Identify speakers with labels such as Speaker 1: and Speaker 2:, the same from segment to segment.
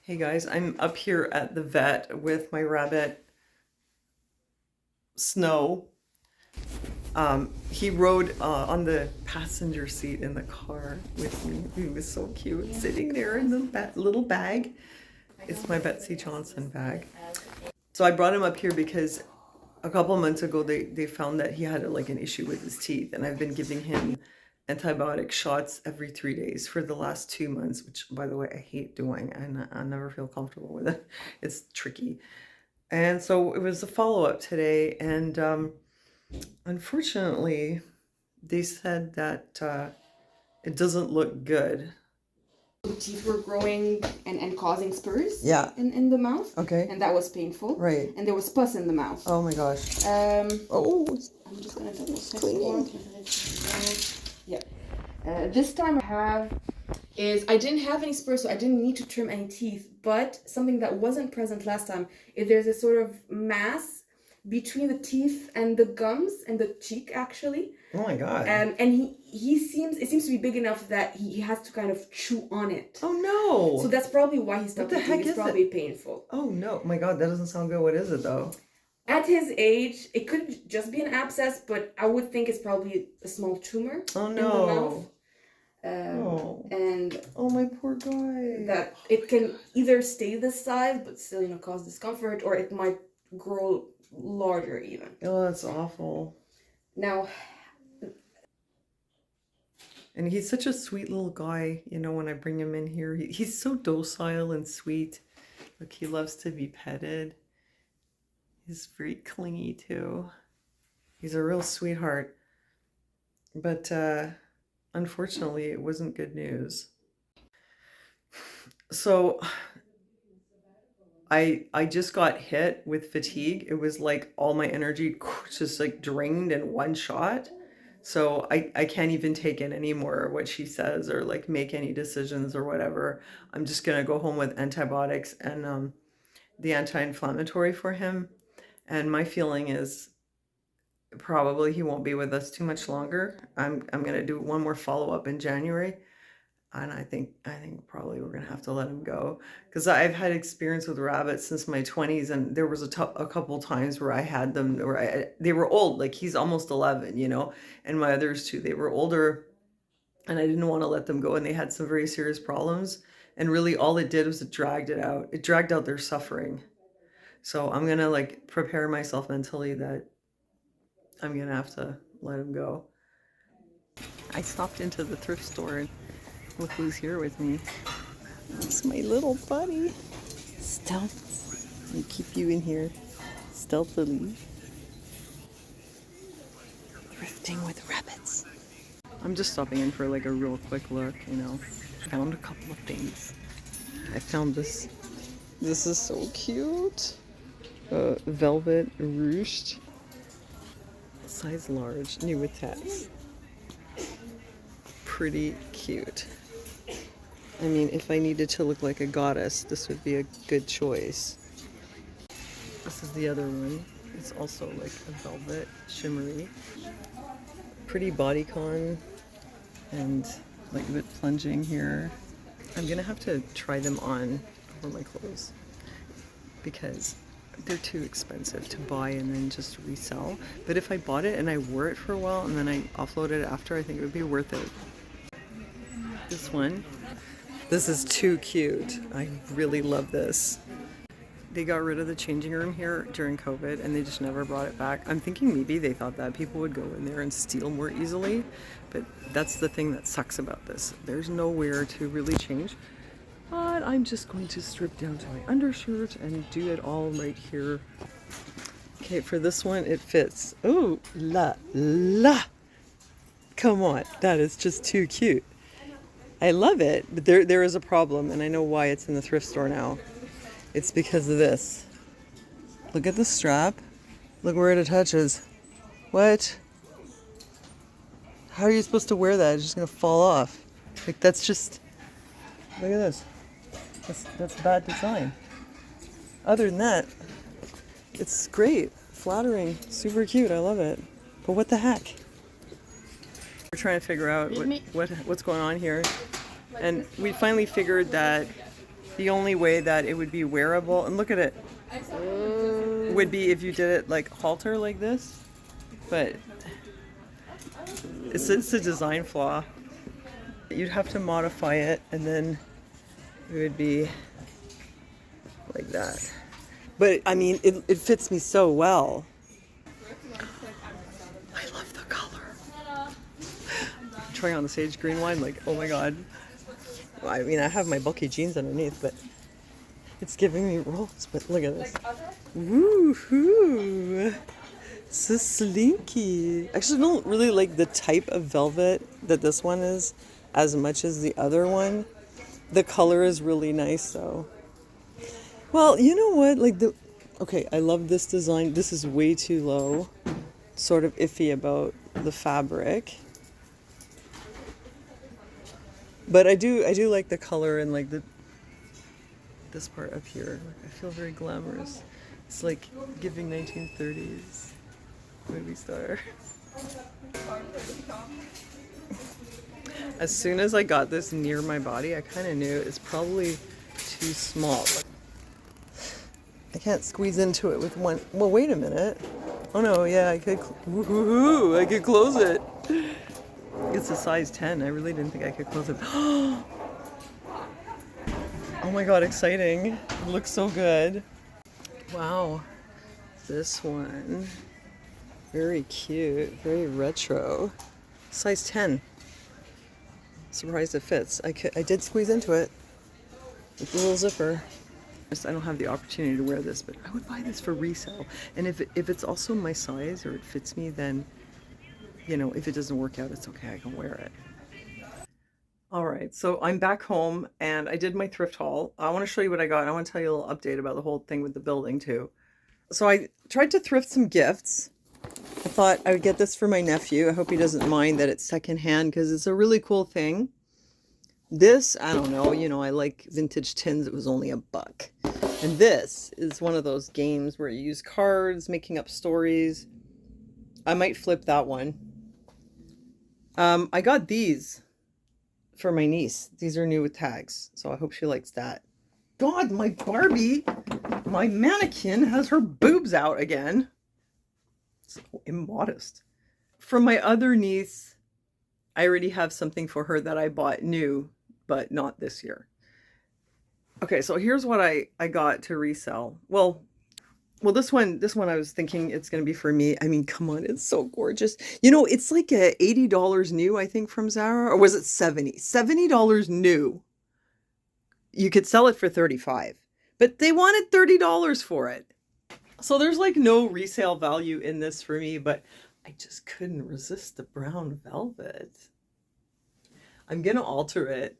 Speaker 1: Hey guys, I'm up here at the vet with my rabbit, Snow. He rode on the passenger seat in the car with me. He was so cute, sitting there in the little bag. It's my Betsy Johnson bag. So I brought him up here because a couple months ago they found that he had like an issue with his teeth, and I've been giving him antibiotic shots every 3 days for the last 2 months, which by the way I hate doing, and I never feel comfortable with it. It's tricky. And so it was a follow-up today, and unfortunately they said that it doesn't look good.
Speaker 2: The teeth were growing and causing spurs
Speaker 1: Yeah.
Speaker 2: in the mouth.
Speaker 1: Okay.
Speaker 2: And that was painful.
Speaker 1: Right.
Speaker 2: And there was pus in the mouth.
Speaker 1: Oh my gosh.
Speaker 2: Oh. I'm just going to double check. Yeah. This time I didn't have any spurs, so I didn't need to trim any teeth. But something that wasn't present last time is there's a sort of mass between the teeth and the gums and the cheek, actually.
Speaker 1: Oh my god.
Speaker 2: And it seems to be big enough that he has to kind of chew on it.
Speaker 1: Oh no.
Speaker 2: So that's probably why he stopped.
Speaker 1: What the heck is
Speaker 2: it's probably painful.
Speaker 1: Oh no. Oh my god, that doesn't sound good. What is it though?
Speaker 2: At his age, it could just be an abscess, but I would think it's probably a small tumor.
Speaker 1: Oh no.
Speaker 2: In the mouth. And
Speaker 1: oh my poor guy.
Speaker 2: That it can either stay this size but still, cause discomfort, or it might grow larger even.
Speaker 1: Oh, that's awful.
Speaker 2: Now,
Speaker 1: and he's such a sweet little guy, when I bring him in here. He's so docile and sweet. Like, he loves to be petted. He's very clingy too. He's a real sweetheart. But unfortunately, it wasn't good news. So I just got hit with fatigue. It was like all my energy just like drained in one shot. So I can't even take in anymore what she says or like make any decisions or whatever. I'm just going to go home with antibiotics and the anti-inflammatory for him. And my feeling is probably he won't be with us too much longer. I'm going to do one more follow-up in January. And I think probably we're going to have to let him go, because I've had experience with rabbits since my 20s, and there was a couple times where I had them where they were old, like he's almost 11, and my others too, they were older, and I didn't want to let them go, and they had some very serious problems, and really all it did was it dragged out their suffering. So I'm going to like prepare myself mentally that I'm going to have to let him go. I stopped into the thrift store and look who's here with me. It's my little buddy. Stealth. Let me keep you in here stealthily. Thrifting with rabbits. I'm just stopping in for like a real quick look, Found a couple of things. I found this. This is so cute. Velvet ruched. Size large, new with tats. Pretty cute. I mean, if I needed to look like a goddess, this would be a good choice. This is the other one. It's also like a velvet, shimmery. Pretty bodycon and like a bit plunging here. I'm gonna have to try them on over my clothes because they're too expensive to buy and then just resell. But if I bought it and I wore it for a while and then I offloaded it after, I think it would be worth it. This one. This is too cute. I really love this. They got rid of the changing room here during COVID and they just never brought it back. I'm thinking maybe they thought that people would go in there and steal more easily, but that's the thing that sucks about this. There's nowhere to really change. But I'm just going to strip down to my undershirt and do it all right here. Okay, for this one, it fits. Oh, la. Come on, that is just too cute. I love it, but there is a problem, and I know why it's in the thrift store now. It's because of this. Look at the strap. Look where it attaches. What? How are you supposed to wear that? It's just gonna fall off. Like, that's just... Look at this. That's bad design. Other than that, it's great. Flattering. Super cute. I love it. But what the heck? We're trying to figure out what's going on here. And we finally figured that The only way that it would be wearable, and look at it, would be if you did it like halter like this. But it's a design flaw. You'd have to modify it, and then it would be like that. But I mean, it fits me so well. I love the color. Trying on the sage green one, like, oh my god. Well, I mean, I have my bulky jeans underneath, but it's giving me rolls. But look at this. Woohoo! So slinky. Actually, I don't really like the type of velvet that this one is as much as the other one. The color is really nice, though. Well, you know what? Like okay, I love this design. This is way too low. Sort of iffy about the fabric. But I do like the color and like this part up here. I feel very glamorous. It's like giving 1930s movie star. As soon as I got this near my body, I kind of knew it's probably too small. I can't squeeze into it with one. Well, wait a minute. Oh no, yeah, I could. Woohoo! I could close it. It's a size 10. I really didn't think I could close it. Oh my god, exciting. It looks so good. Wow. This one. Very cute. Very retro. Size 10. Surprised it fits. I did squeeze into it with the little zipper. I don't have the opportunity to wear this, but I would buy this for resale. And if it's also my size or it fits me, then, you know, if it doesn't work out, it's okay. I can wear it. All right, so I'm back home and I did my thrift haul. I want to show you what I got. I want to tell you a little update about the whole thing with the building too. So I tried to thrift some gifts. I thought I would get this for my nephew. I hope he doesn't mind that it's secondhand because it's a really cool thing. This, I don't know, you know, I like vintage tins. It was only $1. And this is one of those games where you use cards, making up stories. I might flip that one. I got these for my niece. These are new with tags, so I hope she likes that. God, my Barbie, my mannequin has her boobs out again. So immodest. For my other niece, I already have something for her that I bought new, but not this year. Okay, so here's what I got to resell. Well, this one I was thinking it's going to be for me. I mean, come on, it's so gorgeous. You know, it's like $80 new, I think, from Zara. Or was it $70? $70 new. You could sell it for $35. But they wanted $30 for it. So there's like no resale value in this for me, but I just couldn't resist the brown velvet. I'm going to alter it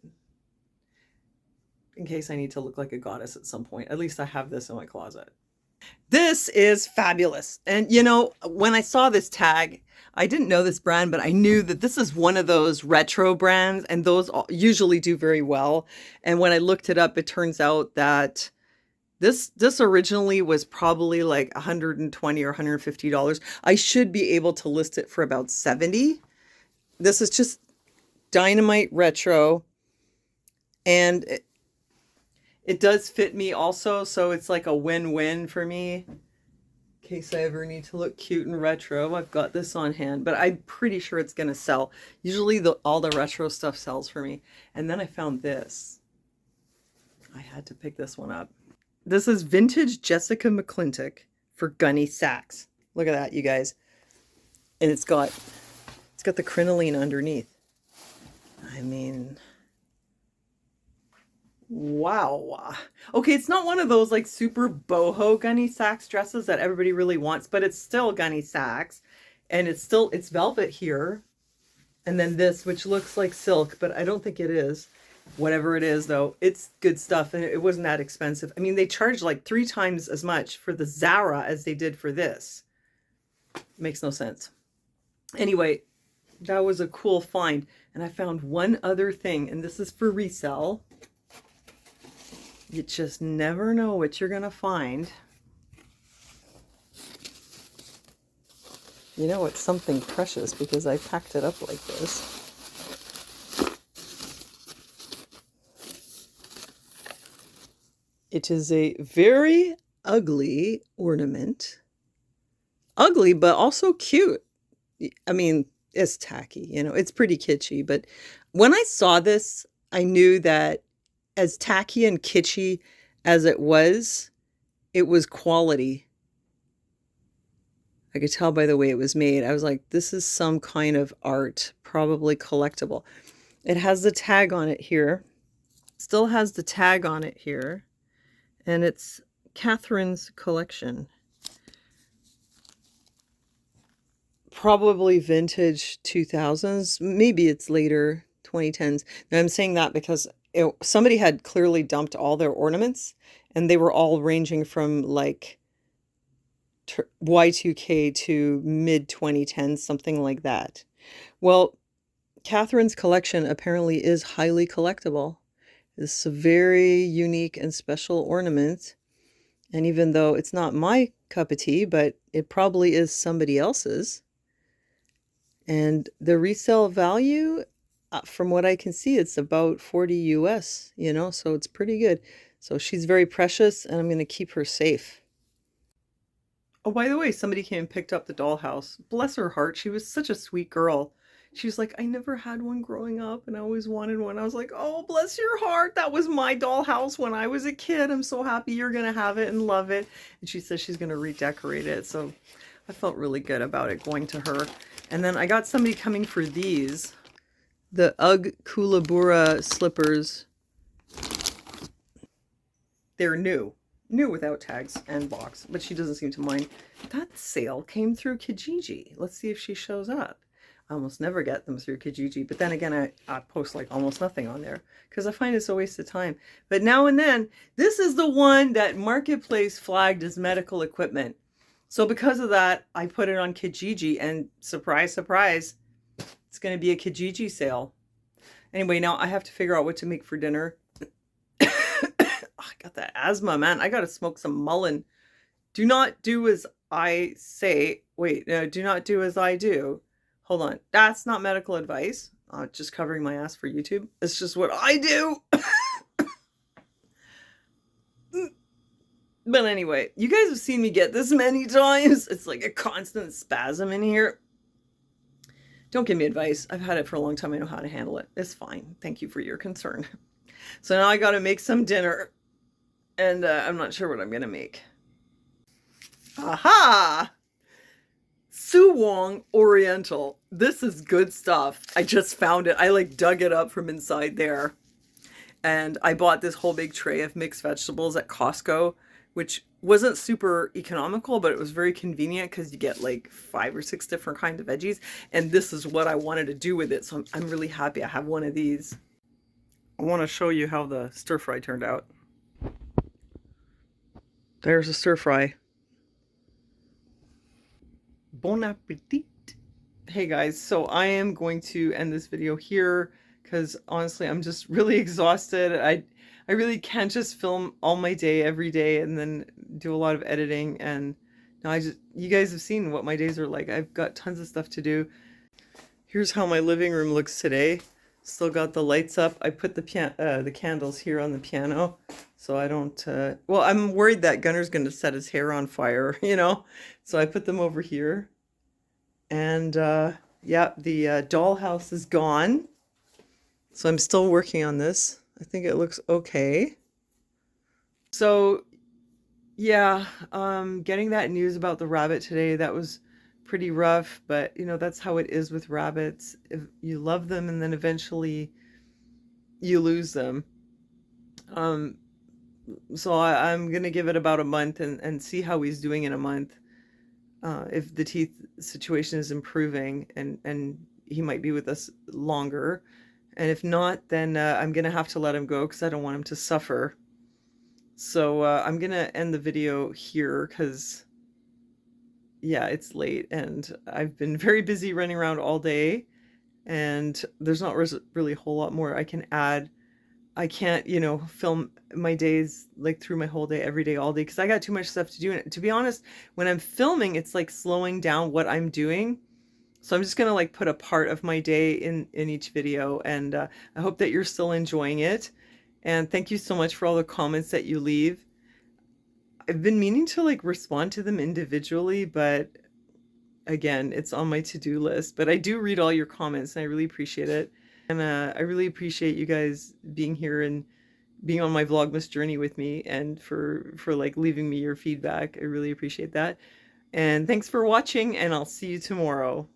Speaker 1: in case I need to look like a goddess at some point. At least I have this in my closet. This is fabulous. And you know, when I saw this tag, I didn't know this brand, but I knew that this is one of those retro brands, and those usually do very well. And when I looked it up, it turns out that this originally was probably like $120 or $150. I should be able to list it for about $70. This is just dynamite retro. And it does fit me also, so it's like a win-win for me. In case I ever need to look cute and retro, I've got this on hand, but I'm pretty sure it's going to sell. Usually all the retro stuff sells for me. And then I found this. I had to pick this one up. This is vintage Jessica McClintock for Gunny Sacks. Look at that, you guys. And it's got the crinoline underneath. I mean, wow. Okay, it's not one of those like super boho Gunny Sacks dresses that everybody really wants, but it's still Gunny Sacks. And it's velvet here. And then this, which looks like silk, but I don't think it is. Whatever it is, though, it's good stuff, and it wasn't that expensive. I mean, they charged like 3 times as much for the Zara as they did for this. Makes no sense. Anyway, that was a cool find. And I found one other thing, and this is for resale. You just never know what you're going to find. You know, it's something precious because I packed it up like this. It is a very ugly ornament. Ugly, but also cute. I mean, it's tacky, you know, it's pretty kitschy. But when I saw this, I knew that as tacky and kitschy as it was quality. I could tell by the way it was made. I was like, this is some kind of art, probably collectible. It has the tag on it here. Still has the tag on it here. And it's Catherine's collection. Probably vintage 2000s. Maybe it's later 2010s. Now I'm saying that because somebody had clearly dumped all their ornaments, and they were all ranging from like Y2K to mid 2010s, something like that. Well, Catherine's collection apparently is highly collectible. It's a very unique and special ornament. And even though it's not my cup of tea, but it probably is somebody else's. And the resale value, from what I can see, it's about 40 US, you know, so it's pretty good. So she's very precious, and I'm going to keep her safe. Oh, by the way, somebody came and picked up the dollhouse. Bless her heart. She was such a sweet girl. She was like, I never had one growing up and I always wanted one. I was like, oh, bless your heart. That was my dollhouse when I was a kid. I'm so happy you're going to have it and love it. And she says she's going to redecorate it. So I felt really good about it going to her. And then I got somebody coming for these. The UGG Kookaburra slippers. They're new. New without tags and box, but she doesn't seem to mind. That sale came through Kijiji. Let's see if she shows up. I almost never get them through Kijiji, but then again, I post like almost nothing on there because I find it's a waste of time. But now and then, this is the one that Marketplace flagged as medical equipment. So because of that, I put it on Kijiji, and surprise, surprise, it's going to be a Kijiji sale. Anyway, now I have to figure out what to make for dinner. I got that asthma, man. I got to smoke some mullein. Do not do as I say. Wait, no, do not do as I do. Hold on. That's not medical advice. Just covering my ass for YouTube. It's just what I do. But anyway, you guys have seen me get this many times. It's like a constant spasm in here. Don't give me advice. I've had it for a long time. I know how to handle it. It's fine. Thank you for your concern. So now I got to make some dinner. And I'm not sure what I'm going to make. Aha! Suwong Oriental. This is good stuff. I just found it. I like dug it up from inside there. And I bought this whole big tray of mixed vegetables at Costco, which wasn't super economical, but it was very convenient because you get like 5 or 6 different kinds of veggies. And this is what I wanted to do with it. So I'm really happy I have one of these. I want to show you how the stir fry turned out. There's a stir fry. Bon appetit. Hey guys, so I am going to end this video here because honestly I'm just really exhausted. I really can't just film all my day every day and then do a lot of editing, and now you guys have seen what my days are like. I've got tons of stuff to do. Here's how my living room looks today. Still got the lights up. I put the candles here on the piano so I don't well, I'm worried that Gunner's going to set his hair on fire, you know, so I put them over here. And yeah, the dollhouse is gone, so I'm still working on this. I think it looks okay. So yeah, getting that news about the rabbit today, that was pretty rough, but you know, that's how it is with rabbits. If you love them and then eventually you lose them. So I'm gonna give it about a month and see how he's doing in a month. If the teeth situation is improving and he might be with us longer. And if not, then I'm gonna have to let him go because I don't want him to suffer. So I'm gonna end the video here because yeah, it's late and I've been very busy running around all day, and there's not really a whole lot more I can add. I can't, you know, film my days like through my whole day, every day, all day, because I got too much stuff to do. And to be honest, when I'm filming, it's like slowing down what I'm doing. So I'm just going to like put a part of my day in each video. And I hope that you're still enjoying it. And thank you so much for all the comments that you leave. I've been meaning to like respond to them individually, but again, it's on my to-do list. But I do read all your comments and I really appreciate it. And I really appreciate you guys being here and being on my Vlogmas journey with me, and for like leaving me your feedback. I really appreciate that. And thanks for watching, and I'll see you tomorrow.